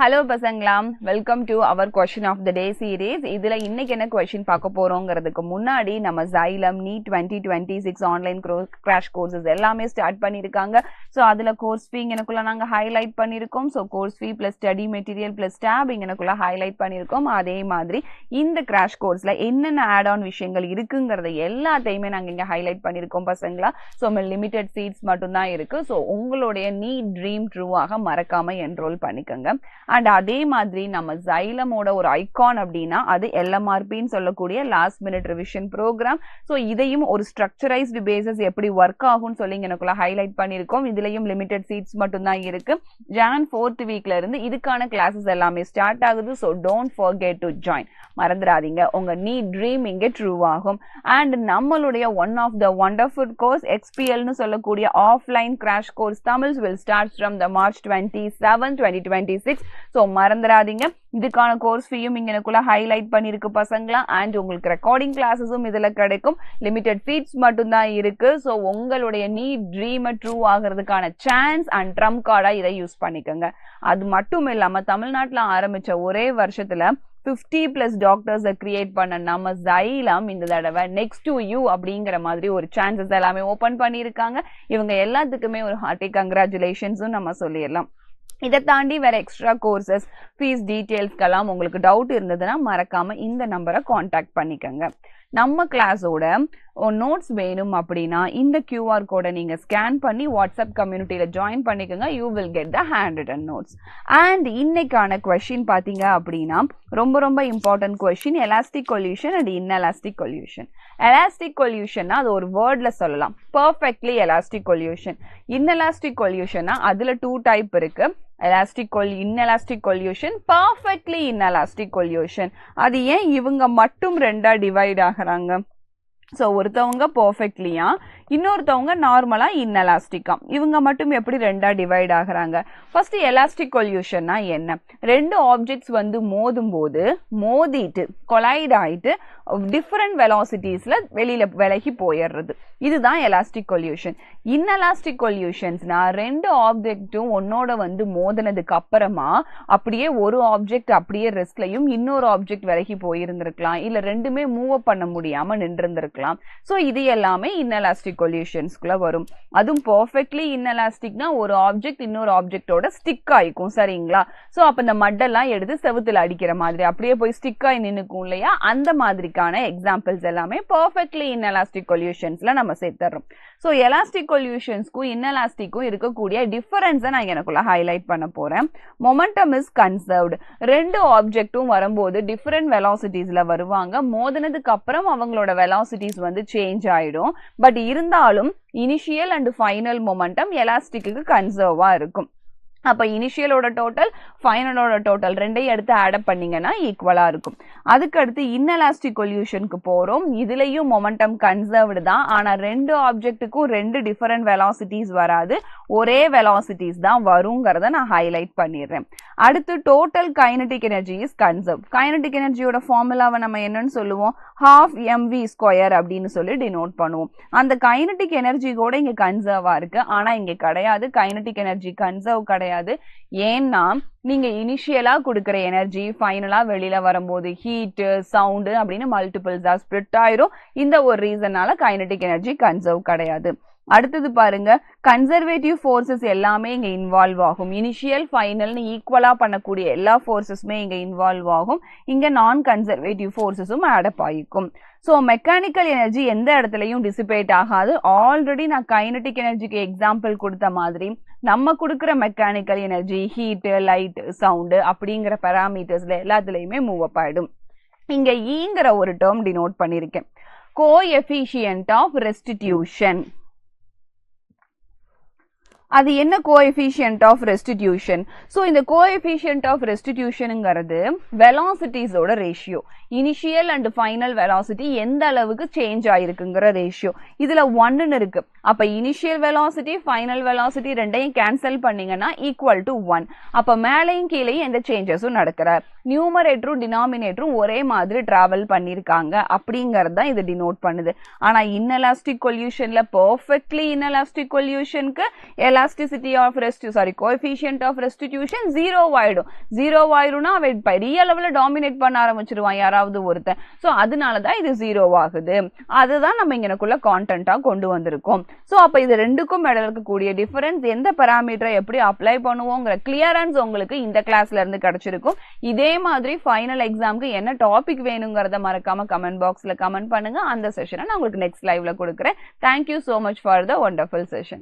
Hello பசங்களா, welcome to our question of the day series. இதில் இன்னைக்கு என்ன கொஸ்டின் பார்க்க போகிறோங்கிறதுக்கு முன்னாடி நம்ம Xylem NEET 2026 online crash courses எல்லாமே ஸ்டார்ட் பண்ணியிருக்காங்க. ஸோ அதில் கோர்ஸ் ஃபீ எனக்குள்ள நாங்கள் ஹைலைட் பண்ணியிருக்கோம். So course fee plus study material plus tab எனக்குள்ள ஹைலைட் பண்ணியிருக்கோம். அதே மாதிரி இந்த கிராஷ் கோர்ஸில் என்னென்ன ஆட் ஆன் விஷயங்கள் இருக்குங்கிறத எல்லாத்தையுமே நாங்கள் இங்கே ஹைலைட் பண்ணியிருக்கோம் பசங்களா. ஸோ லிமிடெட் சீட்ஸ் மட்டும்தான் இருக்குது. ஸோ உங்களுடைய நீட் ட்ரீம் ட்ரூவாக மறக்காமல் என்ரோல் பண்ணிக்கோங்க. அண்ட் அதே மாதிரி நம்ம Xylemோட ஒரு ஐகான் அப்படின்னா அது LMRPன்னு சொல்லக்கூடிய last minute revision programme. So இதையும் ஒரு ஸ்ட்ரக்சரைஸ்டு பேசஸ் எப்படி ஒர்க் ஆகும்னு சொல்லி எனக்குள்ள ஹைலைட் பண்ணியிருக்கோம். இதுலயும் லிமிடெட் சீட்ஸ் மட்டும்தான் இருக்கு. ஜான் 4th வீக்ல இருந்து இதுக்கான கிளாஸஸ் எல்லாமே ஸ்டார்ட் ஆகுது. So don't forget to join. மறந்துடாதீங்க, உங்க நீட் ட்ரீம் இங்கே ட்ரூ ஆகும். அண்ட் நம்மளுடைய one of the wonderful course XPLன்னு சொல்லக்கூடிய offline crash course Tamil will start from the March 27, 2026. So மறந்துடாதீங்க, இதுக்கான கோர்ஸ் ஃபீயும் இங்க எனக்குள்ள ஹைலைட் பண்ணிருக்கு பசங்களா. அண்ட் உங்களுக்கு ரெக்கார்டிங் கிளாஸஸும் இதுல கிடைக்கும். லிமிடெட் சீட்ஸ் மட்டும்தான் இருக்கு. ஸோ உங்களுடைய நீட் ட்ரீம் ட்ரூ ஆகிறதுக்கான சான்ஸ் அண்ட் ட்ரம் கார்டா இதை யூஸ் பண்ணிக்கோங்க. அது மட்டும் இல்லாம தமிழ்நாட்டில் ஆரம்பிச்ச ஒரே வருஷத்துல 50+ டாக்டர்ஸை கிரியேட் பண்ண நம்ம Xylem இந்த தடவை நெக்ஸ்ட் டு யூ அப்படிங்கிற மாதிரி ஒரு சான்சஸ் எல்லாமே ஓபன் பண்ணியிருக்காங்க. இவங்க எல்லாத்துக்குமே ஒரு ஹார்ட்டி கங்க்ராச்சுலேஷன்ஸும் நம்ம சொல்லிடலாம். இதை தாண்டி வேற எக்ஸ்ட்ரா கோர்சஸ் ஃபீஸ் டீட்டெயில்ஸ்க்கெல்லாம் உங்களுக்கு டவுட் இருந்ததுன்னா மறக்காம இந்த நம்பரை காண்டாக்ட் பண்ணிக்கோங்க. நம்ம கிளாஸோட நோட்ஸ் வேணும் அப்படின்னா இந்த QR கோடை நீங்க ஸ்கேன் பண்ணி வாட்ஸ்அப் கம்யூனிட்டியில ஜாயின் பண்ணிக்கோங்க. You will get the hand written notes. And இன்னைக்கான கொஸ்டின் பாத்தீங்க அப்படின்னா ரொம்ப important question, elastic collision and inelastic collision. Elastic கொல்யூஷன்னா அது ஒரு வேர்ட்ல சொல்லலாம், பர்ஃபெக்ட்லி எலாஸ்டிக் கொல்யூஷன். இன்எலாஸ்டிக் கொல்யூஷன்னா அதுல 2 டைப் இருக்கு, inelastic collision, perfectly inelastic collision. அது ஏன் இவங்க மட்டும் ரெண்டா டிவைட் ஆகுறாங்க? ஸோ ஒருத்தவங்க பர்ஃபெக்ட்லியா, இன்னொருத்தவங்க நார்மலா இன்எலாஸ்டிக்கா. இவங்க மட்டும் எப்படி ரெண்டா டிவைட் ஆகுறாங்க? ஃபர்ஸ்ட் எலாஸ்டிக் கொல்யூஷன்னா என்ன? ரெண்டு ஆப்ஜெக்ட்ஸ் வந்து மோதும் போது மோதிட்டு கொலைட் ஆயிட்டு டிஃபரெண்ட் வெலாசிட்டிஸ்ல வெளியில விலகி போயிடுறது, இதுதான் எலாஸ்டிக் கொல்யூஷன். இன்எலாஸ்டிக் கொல்யூஷன்ஸ்னா ரெண்டு ஆப்ஜெக்டும் ஒன்னோட வந்து மோதினதுக்கு அப்புறமா அப்படியே ஒரு ஆப்ஜெக்ட் அப்படியே ரெஸ்ட்லயும் இன்னொரு ஆப்ஜெக்ட் விலகி போயிருந்திருக்கலாம், இல்ல ரெண்டுமே மூவ் பண்ண முடியாம நின்றுருந்திருக்கலாம். ஸோ இது எல்லாமே இன்எலாஸ்டிக் கொல்யூஷன்ஸ்குள்ள வரும். அதுவும் பர்ஃபெக்ட்லி இன்எலாஸ்டிக்னா ஒரு ஆப்ஜெக்ட் இன்னொரு ஆப்ஜெக்டோட ஸ்டிக் ஆயிக்கும், சரிங்களா? ஸோ அப்ப இந்த மட்டெல்லாம் எடுத்து செவுத்துல அடிக்கிற மாதிரி அப்படியே போய் ஸ்டிக் ஆகி நின்னுக்கும் இல்லையா, அந்த மாதிரிக்கான எக்ஸாம்பிள்ஸ் எல்லாமே பர்ஃபெக்ட்லி இன்எலாஸ்டிக் கொல்யூஷன்ஸ்ல நம்ம சேர்த்துறோம். ஸோ எலாஸ்டிக் கொல்யூஷன்ஸ்க்கும் இன்எலாஸ்டிக்கும் இருக்கக்கூடிய டிஃபரன்ஸை நான் எனக்குள்ள ஹைலைட் பண்ண போறேன். Momentum is conserved. ரெண்டு ஆப்ஜெக்டும் வரும்போது டிஃபரெண்ட் வெலாசிட்டிஸ்ல வருவாங்க. மோதினதுக்கு அப்புறம் அவங்களோட வெலாசிட்டிஸ் வந்து சேஞ்ச் ஆயிடும். பட் இருந்தாலும் இனிஷியல் அண்ட் ஃபைனல் மொமெண்டம் எலாஸ்டிக்கு கன்சர்வா இருக்கும். அப்ப இனிஷியலோட டோட்டல் ஃபைனலோட டோட்டல் ரெண்டையும் எடுத்து ஆட் பண்ணீங்கன்னா ஈக்குவலா இருக்கும். அதுக்கு அடுத்து இன்எலாஸ்டிக் கொல்யூஷனுக்கு போறோம். இதுலயும் மொமெண்டம் கன்சர்வ்டு தான், ஆனா ரெண்டு ஆப்ஜெக்ட்டுக்கும் ரெண்டு டிஃபரெண்ட் வெலாசிட்டிஸ் வராது, ஒரே வெலாசிட்டிஸ் தான் வருங்கிறத நான் ஹைலைட் பண்ணிடுறேன். அடுத்து total kinetic energy is conserve. Kinetic எனர்ஜியோட ஃபார்முலாவை நம்ம என்னன்னு சொல்லுவோம்? 12mv² அப்படின்னு சொல்லி டினோட் பண்ணுவோம். அந்த கைனடிக் எனர்ஜி கூட இங்க கன்சர்வா இருக்கு, ஆனா இங்க கிடையாது. கைனடிக் எனர்ஜி கன்சர்வ் கிடையாது. ஏன்னா நீங்க இனிஷியலா கொடுக்கிற எனர்ஜி ஃபைனலா வெளியில வரும்போது ஹீட், சவுண்ட் அப்படின்னு மல்டிபிள்ஸா ஸ்ப்ளிட் ஆயிரும். இந்த ஒரு ரீசனால கைனடிக் எனர்ஜி கன்சர்வ் கிடையாது. அடுத்தது பாருங்க, கன்சர்வேட்டிவ் ஃபோர்ஸஸ் எல்லாமே இங்க இன்வால்வ் ஆகும். இனிஷியல் ஃபைனல்னு ஈக்குவலா பண்ணக்கூடிய எல்லா ஃபோர்ஸஸுமே இங்க இன்வால்வ் ஆகும். இங்க நான் கன்சர்வேட்டிவ் ஃபோர்ஸஸும் ஆடப் ஆகிக்கும். ஸோ மெக்கானிக்கல் எனர்ஜி எந்த இடத்துலையும் டிசிபேட் ஆகாது. ஆல்ரெடி நான் கைனடிக் எனர்ஜிக்கு எக்ஸாம்பிள் கொடுத்த மாதிரி நம்ம கொடுக்குற mechanical energy heat, light, sound அப்படிங்கிற பாராமீட்டர்ஸ்ல எல்லாத்துலயுமே மூவ் அப் ஆயிடும். இங்க ஈங்கிற ஒரு டேர்ம் டினோட் பண்ணிருக்கேன், கோஎஃபிஷியன்ட் ஆஃப் ரெஸ்டிடியூஷன். அது என்ன கோஎஃபிஷியன்ட் ஆஃப் ரெஸ்டிடியூஷன்? ஸோ இந்த கோஎஃபிஷியன்ட் ஆஃப் ரெஸ்டிடியூஷனுங்கிறது வெலாசிட்டிஸோட ratio. Initial and final velocity எந்த அளவுக்கு சேஞ்ச் ஆயிருக்குங்கிற ரேஷியோ. இதுல 1ன்னு இருக்கு. அப்ப இனிஷியல் வெலாசிட்டி ஃபைனல் வெலாசிட்டி ரெண்டையும் கேன்சல் பண்ணீங்கன்னா ஈக்குவல் டு 1. அப்ப மேலையும் கீழையும் எந்த சேஞ்சஸும் நடக்கிறார். நியூமரேட்டரும் டினாமினேட்டரும் ஒரே மாதிரி டிராவல் பண்ணிருக்காங்க அப்படிங்கறது தான் இது டினோட் பண்ணுது. ஆனா இன்எலாஸ்டிக் கொல்யூஷன்ல பர்ஃபெக்ட்லி இன்எலாஸ்டிக் கொல்யூஷனுக்கு elasticity of coefficient of restitution 0 ஆயிடும். 0 ஆயிரும்னா அவன் பெரிய லெவல்ல டாமினேட் பண்ண ஆரம்பிச்சிருவான் யாராவது ஒருத்தன். சோ அதனாலதான் இது 0 ஆகுது. அதுதான் நம்ம இங்கனக்குள்ள கான்டென்ட்டா கொண்டு வந்திருக்கோம். சோ அப்ப இது ரெண்டுக்கும் இடையில இருக்கக்கூடிய டிஃபரன்ஸ் எந்த பாராமீட்டரை எப்படி அப்ளை பண்ணுவோங்கிற கிளியரன்ஸ் உங்களுக்கு இந்த கிளாஸ்ல இருந்து கிடைச்சிருக்கும். இதே மாதிரி ஃபைனல் எக்ஸாம்க்கு என்ன டாபிக் வேணுங்கிறத மறக்காம கமெண்ட் பாக்ஸ்ல கமெண்ட் பண்ணுங்க. அந்த செஷனை நான் உங்களுக்கு நெக்ஸ்ட் லைவ்ல கொடுக்குறேன். Thank you so much for the wonderful session.